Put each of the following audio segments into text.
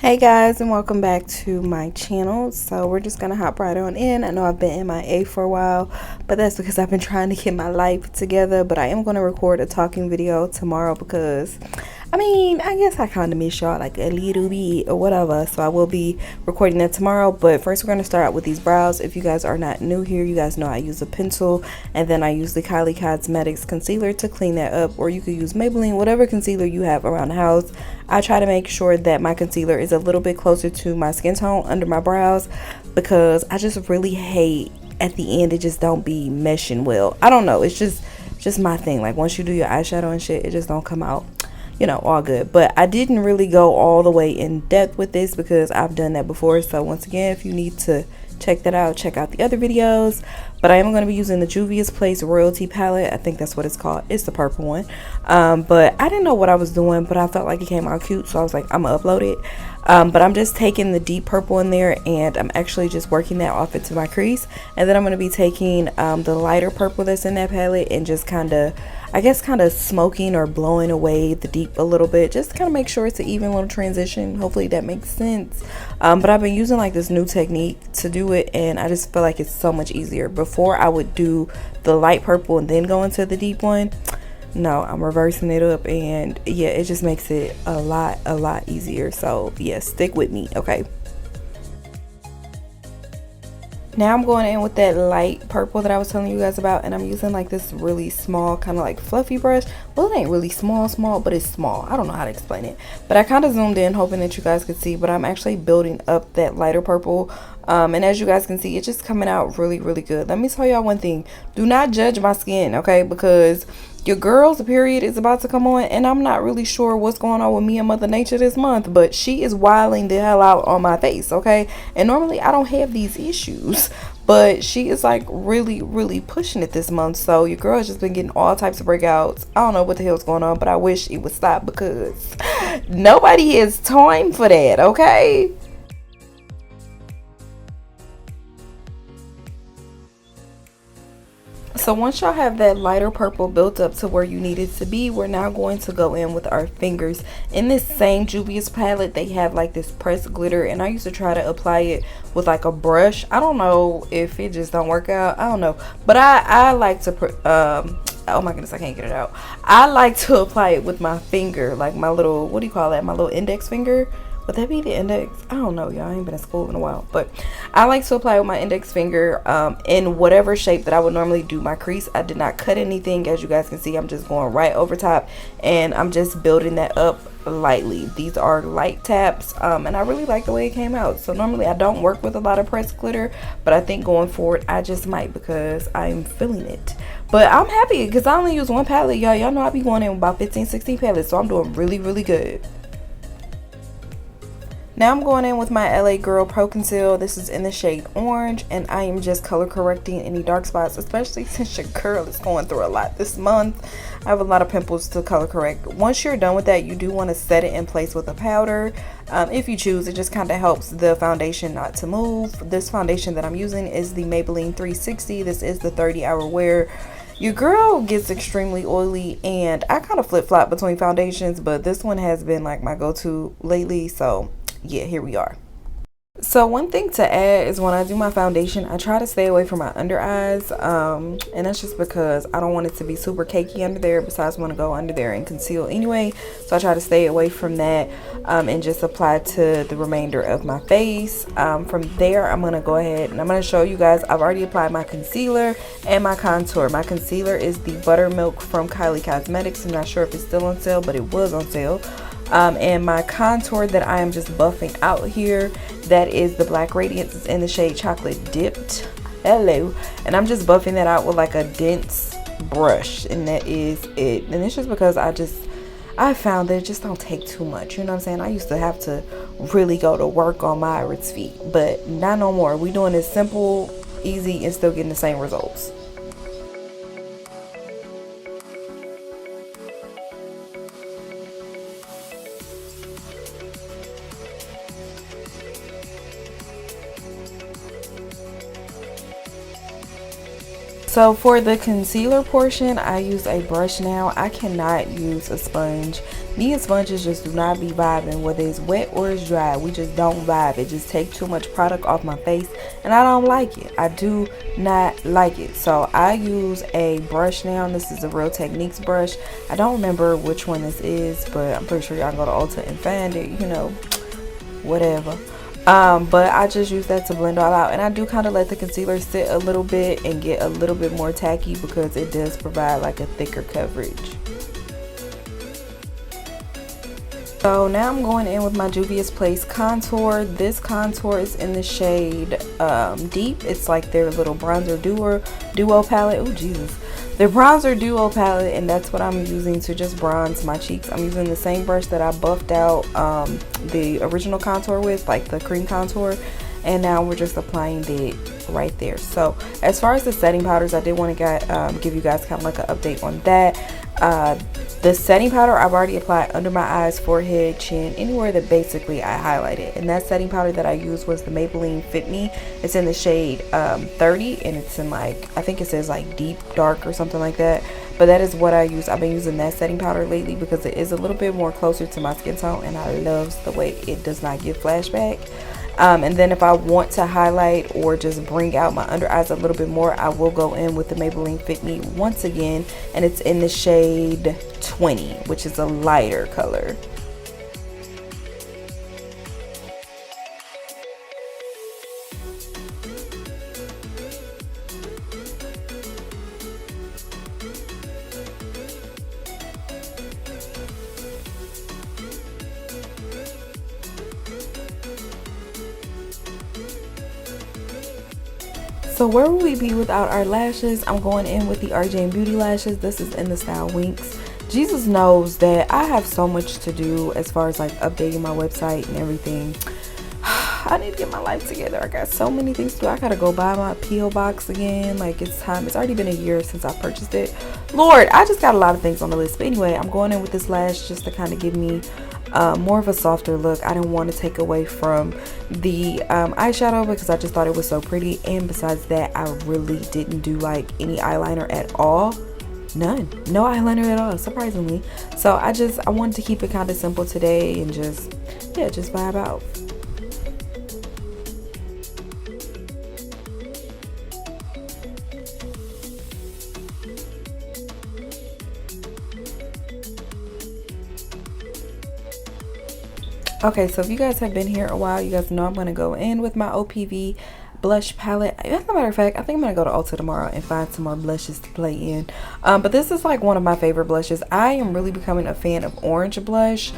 Hey guys, and welcome back to my channel. So we're just gonna hop right on in. I know I've been MIA for a while, but that's because I've been trying to get my life together. But I am gonna record a talking video tomorrow because I guess I kind of miss y'all like a little bit or whatever. So I will be recording that tomorrow. But first, we're going to start out with these brows. If you guys are not new here, you guys know I use a pencil and then I use the Kylie Cosmetics concealer to clean that up. Or you could use Maybelline, whatever concealer you have around the house. I try to make sure that my concealer is a little bit closer to my skin tone under my brows because I just really hate at the end it just don't be meshing well. I don't know. It's just my thing. Like once you do your eyeshadow and shit, it just don't come out, you know, all good. But I didn't really go all the way in depth with this because I've done that before. So once again, if you need to check that out, check out the other videos. But I am going to be using the Juvia's Place Royalty palette. I think that's what it's called. It's the purple one. But I didn't know what I was doing, but I felt like it came out cute, so I was like, I'm gonna upload it. But I'm just taking the deep purple in there and I'm actually just working that off into my crease, and then I'm going to be taking the lighter purple that's in that palette and just kind of, I guess, kind of smoking or blowing away the deep a little bit, just to kind of make sure it's an even little transition. Hopefully that makes sense. But I've been using like this new technique to do it, and I just feel like it's so much easier. Before I would do the light purple and then go into the deep one. No, I'm reversing it up, and yeah, it just makes it a lot easier. So yeah, stick with me, okay? Now I'm going in with that light purple that I was telling you guys about, and I'm using like this really small kind of like fluffy brush. Well, it ain't really small, but it's small. I don't know how to explain it, but I kind of zoomed in hoping that you guys could see, but I'm actually building up that lighter purple. And as you guys can see, it's just coming out really good. Let me tell y'all one thing. Do not judge my skin, okay? Because your girl's period is about to come on, and I'm not really sure what's going on with me and Mother Nature this month, but she is wilding the hell out on my face, okay? And normally I don't have these issues, but she is like really pushing it this month. So your girl has just been getting all types of breakouts. I don't know what the hell's going on, but I wish it would stop because nobody has time for that, okay? So once y'all have that lighter purple built up to where you need it to be, we're now going to go in with our fingers. In this same Juvia's palette, they have like this pressed glitter, and I used to try to apply it with like a brush. I don't know if it just don't work out. I don't know. But I like to, oh my goodness, I can't get it out. I like to apply it with my finger, like my little, what do you call that? My little index finger. Would that be the index? I don't know, y'all. I ain't been in school in a while, but I like to apply with my index finger in whatever shape that I would normally do my crease. I did not cut anything. As you guys can see, I'm just going right over top, and I'm just building that up lightly. These are light taps, and I really like the way it came out. So normally I don't work with a lot of pressed glitter, but I think going forward I just might because I'm feeling it. But I'm happy because I only use one palette, y'all. Y'all know I be going in about 15-16 palettes, so I'm doing really good. Now I'm going in with my LA Girl Pro Conceal. This is in the shade Orange, and I am just color correcting any dark spots, especially since your girl is going through a lot this month. I have a lot of pimples to color correct. Once you're done with that, you do want to set it in place with a powder. If you choose, it just kind of helps the foundation not to move. This foundation that I'm using is the Maybelline 360. This is the 30-hour wear. Your girl gets extremely oily, and I kind of flip-flop between foundations, but this one has been like my go-to lately, so yeah, here we are. So one thing to add is when I do my foundation, I try to stay away from my under eyes, and that's just because I don't want it to be super cakey under there. Besides, I want to go under there and conceal anyway, so I try to stay away from that and just apply to the remainder of my face. From there, I'm going to go ahead and I'm going to show you guys. I've already applied my concealer and my contour. My concealer is the Buttermilk from Kylie Cosmetics. I'm not sure if it's still on sale, but it was on sale. And my contour that I am just buffing out here, that is the Black Radiance. It's in the shade Chocolate Dipped. Hello. And I'm just buffing that out with like a dense brush, and that is it. And it's just because I found that it just don't take too much, you know what I'm saying? I used to have to really go to work on my iris feet, but not no more. We doing this simple, easy, and still getting the same results. So for the concealer portion, I use a brush now. I cannot use a sponge. Me and sponges just do not be vibing, whether it's wet or it's dry. We just don't vibe. It just takes too much product off my face, and I don't like it. I do not like it. So I use a brush now. This is a Real Techniques brush. I don't remember which one this is, but I'm pretty sure y'all can go to Ulta and find it, you know, whatever. But I just use that to blend all out, and I do kind of let the concealer sit a little bit and get a little bit more tacky because it does provide like a thicker coverage. So now I'm going in with my Juvia's Place contour. This contour is in the shade Deep. It's like their little bronzer duo palette. Oh Jesus, their bronzer duo palette, and that's what I'm using to just bronze my cheeks. I'm using the same brush that I buffed out the original contour with, like the cream contour, and now we're just applying it right there. So as far as the setting powders, I did want to give you guys kind of like an update on that. The setting powder I've already applied under my eyes, forehead, chin, anywhere that basically I highlighted. And that setting powder that I used was the Maybelline Fit Me. It's in the shade 30, and it's in like, I think it says like deep dark or something like that. But that is what I use. I've been using that setting powder lately because it is a little bit more closer to my skin tone, and I love the way it does not give flashback. And then if I want to highlight or just bring out my under eyes a little bit more, I will go in with the Maybelline Fit Me once again, and it's in the shade 20, which is a lighter color. So where would we be without our lashes? I'm going in with the RJ Beauty lashes. This is in the style Winks. Jesus knows that I have so much to do as far as like updating my website and everything. I need to get my life together. I got so many things to do. I gotta go buy my P.O. box again. Like, it's time. It's already been a year since I purchased it. Lord, I just got a lot of things on the list. But anyway, I'm going in with this lash just to kind of give me more of a softer look. I didn't want to take away from the eyeshadow because I just thought it was so pretty. And besides that, I really didn't do like any eyeliner at all. None. No eyeliner at all, surprisingly. So I wanted to keep it kind of simple today and just vibe out. Okay, so if you guys have been here a while, you guys know I'm going to go in with my OPV blush palette. As a matter of fact, I think I'm going to go to Ulta tomorrow and find some more blushes to play in. But this is like one of my favorite blushes. I am really becoming a fan of orange blush.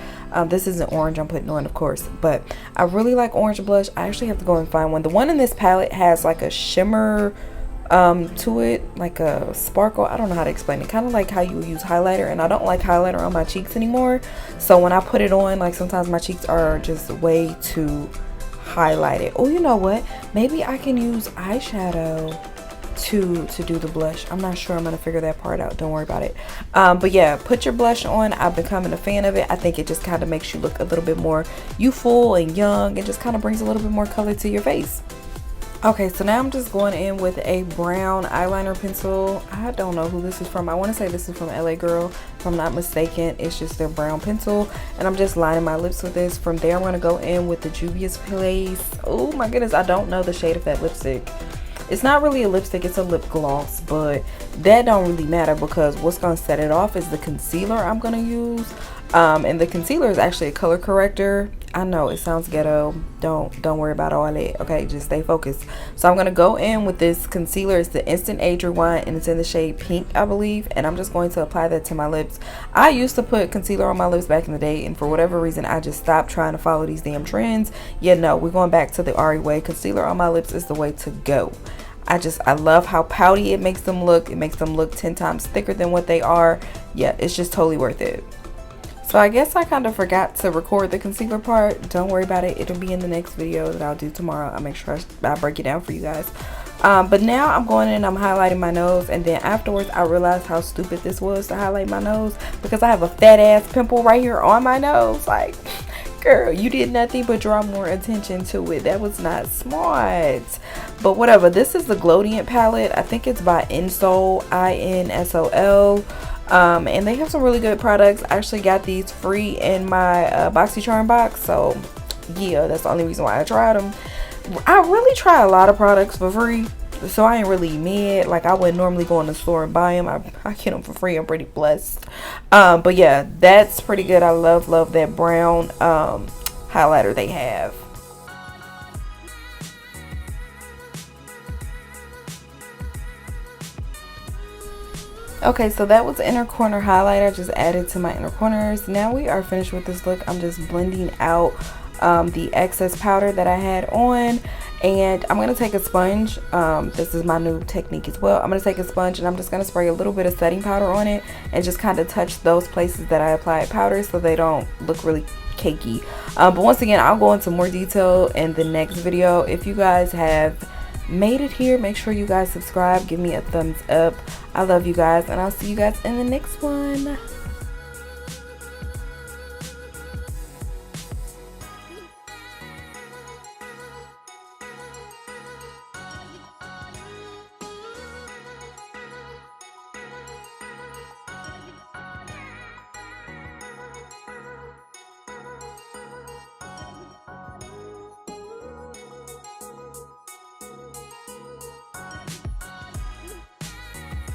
This isn't orange I'm putting on, of course, but I really like orange blush. I actually have to go and find one. The one in this palette has like a shimmer to it, like a sparkle. I don't know how to explain it, kind of like how you would use highlighter, and I don't like highlighter on my cheeks anymore. So when I put it on, like sometimes my cheeks are just way too highlighted. Oh, you know what, maybe I can use eyeshadow to do the blush. I'm not sure. I'm gonna figure that part out, don't worry about it. But yeah, put your blush on. I've becoming a fan of it. I think it just kind of makes you look a little bit more youthful and young, and just kind of brings a little bit more color to your face. Okay, so now I'm just going in with a brown eyeliner pencil. I don't know who this is from. I want to say this is from LA Girl, if I'm not mistaken. It's just their brown pencil, and I'm just lining my lips with this. From there, I'm going to go in with the Juvia's Place. Oh my goodness, I don't know the shade of that lipstick. It's not really a lipstick, it's a lip gloss, but that don't really matter because what's going to set it off is the concealer I'm going to use. And the concealer is actually a color corrector. I know it sounds ghetto. Don't worry about all that. Okay, just stay focused. So I'm gonna go in with this concealer. It's the Instant Age Rewind, and it's in the shade Pink, I believe. And I'm just going to apply that to my lips. I used to put concealer on my lips back in the day, and for whatever reason, I just stopped trying to follow these damn trends. Yeah, no, we're going back to the Ari way. Concealer on my lips is the way to go. I love how pouty it makes them look. It makes them look 10 times thicker than what they are. Yeah, it's just totally worth it. So I guess I kind of forgot to record the concealer part. Don't worry about it. It'll be in the next video that I'll do tomorrow. I'll make sure I break it down for you guys. But now I'm going in and I'm highlighting my nose. And then afterwards, I realized how stupid this was to highlight my nose, because I have a fat ass pimple right here on my nose. Like, girl, you did nothing but draw more attention to it. That was not smart. But whatever. This is the Glodiant palette. I think it's by Insole, INSOL. And they have some really good products. I actually got these free in my BoxyCharm box, so yeah, that's the only reason why I tried them. I really try a lot of products for free, so I ain't really mad. Like, I wouldn't normally go in the store and buy them. I get them for free. I'm pretty blessed. But yeah, that's pretty good. I love that brown highlighter they have. Okay, so that was the inner corner highlighter. I just added to my inner corners. Now we are finished with this look. I'm just blending out the excess powder that I had on, and I'm gonna take a sponge. This is my new technique as well. I'm gonna take a sponge and I'm just gonna spray a little bit of setting powder on it and just kind of touch those places that I applied powder so they don't look really cakey. But once again, I'll go into more detail in the next video. If you guys have made it here, make sure you guys subscribe, give me a thumbs up. I love you guys, and I'll see you guys in the next one.